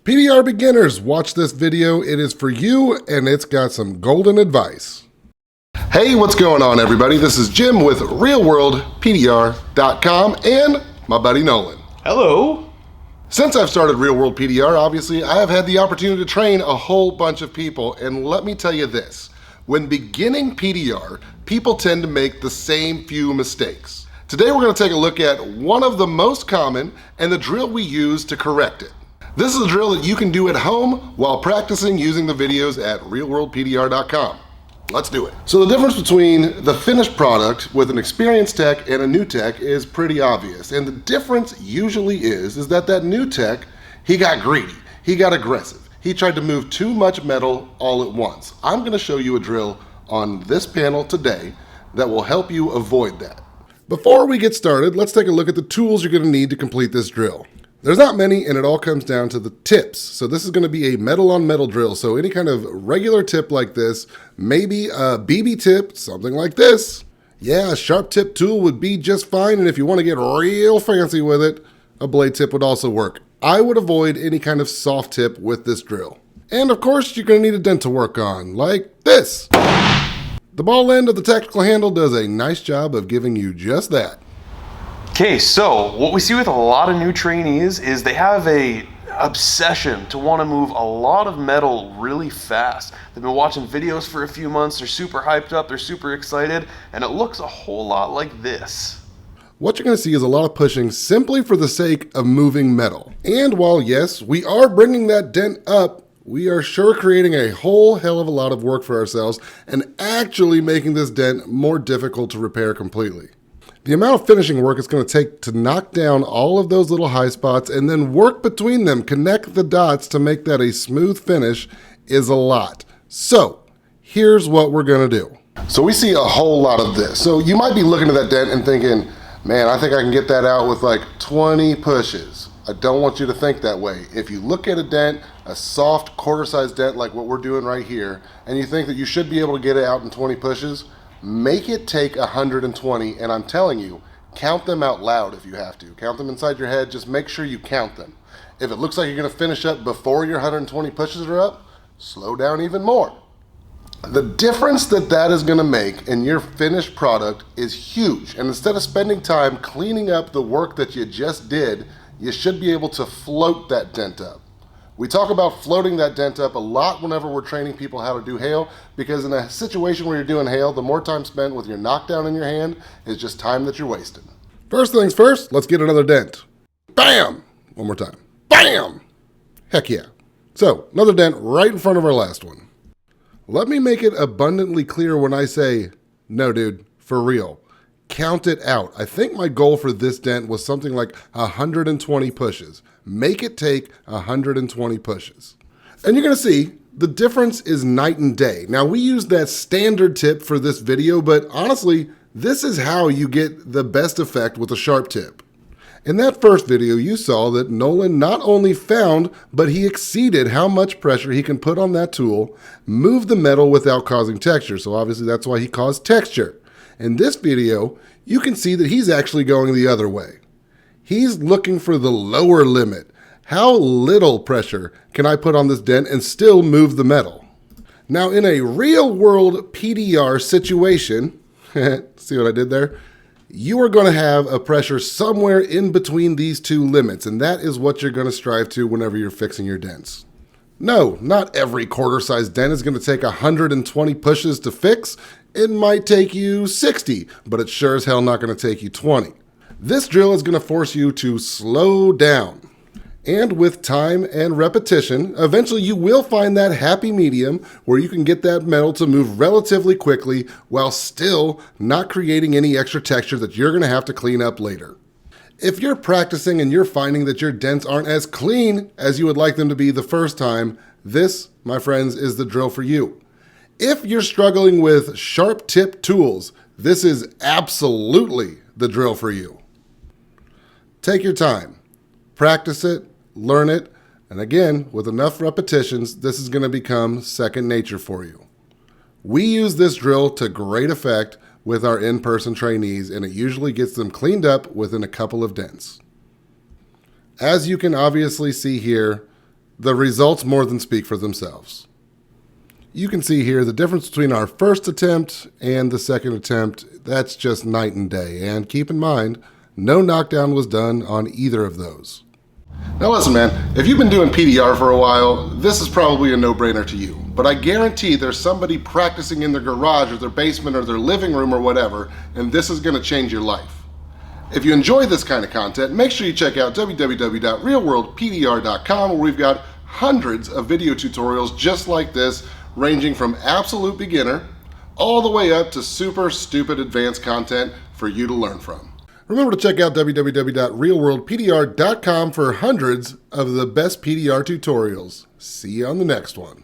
PDR beginners, watch this video. It is for you and it's got some golden advice. Hey, what's going on everybody? This is Jim with RealWorldPDR.com and my buddy Nolan. Hello. Since I've started Real World PDR, obviously, I have had the opportunity to train a whole bunch of people, and let me tell you this. When beginning PDR, people tend to make the same few mistakes. Today we're going to take a look at one of the most common and the drill we use to correct it. This is a drill that you can do at home while practicing using the videos at RealWorldPDR.com. Let's do it. So the difference between the finished product with an experienced tech and a new tech is pretty obvious. And the difference usually is that new tech, he got greedy, he got aggressive. He tried to move too much metal all at once. I'm gonna show you a drill on this panel today that will help you avoid that. Before we get started, let's take a look at the tools you're gonna need to complete this drill. There's not many, and it all comes down to the tips. So this is gonna be a metal on metal drill. So any kind of regular tip like this, maybe a BB tip, something like this. Yeah, a sharp tip tool would be just fine. And if you wanna get real fancy with it, a blade tip would also work. I would avoid any kind of soft tip with this drill. And of course, you're gonna need a dent to work on, like this. The ball end of the tactical handle does a nice job of giving you just that. Okay, so what we see with a lot of new trainees is they have a obsession to want to move a lot of metal really fast. They've been watching videos for a few months, they're super hyped up, they're super excited, and it looks a whole lot like this. What you're going to see is a lot of pushing simply for the sake of moving metal. And while yes, we are bringing that dent up, we are sure creating a whole hell of a lot of work for ourselves and actually making this dent more difficult to repair completely. The amount of finishing work it's going to take to knock down all of those little high spots and then work between them, connect the dots to make that a smooth finish is a lot. So here's what we're going to do. So we see a whole lot of this. So you might be looking at that dent and thinking, man, I think I can get that out with like 20 pushes. I don't want you to think that way. If you look at a dent, a soft quarter-sized dent like what we're doing right here, and you think that you should be able to get it out in 20 pushes, make it take 120, and I'm telling you, count them out loud if you have to. Count them inside your head, just make sure you count them. If it looks like you're gonna finish up before your 120 pushes are up, slow down even more. The difference that is gonna make in your finished product is huge, and instead of spending time cleaning up the work that you just did, you should be able to float that dent up. We talk about floating that dent up a lot whenever we're training people how to do hail, because in a situation where you're doing hail, the more time spent with your knockdown in your hand is just time that you're wasting. First things first, let's get another dent. Bam! One more time. Bam! Heck yeah. So, another dent right in front of our last one. Let me make it abundantly clear when I say, no dude, for real. Count it out. I think my goal for this dent was something like 120 pushes. Make it take 120 pushes. And you're gonna see the difference is night and day. Now we use that standard tip for this video, but honestly, this is how you get the best effect with a sharp tip. In that first video, you saw that Nolan not only found, but he exceeded how much pressure he can put on that tool, move the metal without causing texture. So obviously that's why he caused texture. In this video, you can see that he's actually going the other way. He's looking for the lower limit. How little pressure can I put on this dent and still move the metal? Now in a real world PDR situation, see what I did there? You are going to have a pressure somewhere in between these two limits, and that is what you're going to strive to whenever you're fixing your dents. No, not every quarter-sized dent is going to take 120 pushes to fix. It might take you 60, but it's sure as hell not going to take you 20. This drill is going to force you to slow down. And with time and repetition, eventually you will find that happy medium where you can get that metal to move relatively quickly while still not creating any extra texture that you're going to have to clean up later. If you're practicing and you're finding that your dents aren't as clean as you would like them to be the first time, this, my friends, is the drill for you. If you're struggling with sharp tip tools, this is absolutely the drill for you. Take your time, practice it, learn it, and again, with enough repetitions, this is going to become second nature for you. We use this drill to great effect with our in-person trainees, and it usually gets them cleaned up within a couple of dents. As you can obviously see here, The results more than speak for themselves. You can see here the difference between our first attempt and the second attempt. That's just night and day. And keep in mind, no knockdown was done on either of those. Now listen, man, if you've been doing PDR for a while, this is probably a no-brainer to you. But I guarantee there's somebody practicing in their garage or their basement or their living room or whatever, and this is going to change your life. If you enjoy this kind of content, make sure you check out www.realworldpdr.com, where we've got hundreds of video tutorials just like this, ranging from absolute beginner all the way up to super stupid advanced content for you to learn from. Remember to check out www.realworldpdr.com for hundreds of the best PDR tutorials. See you on the next one.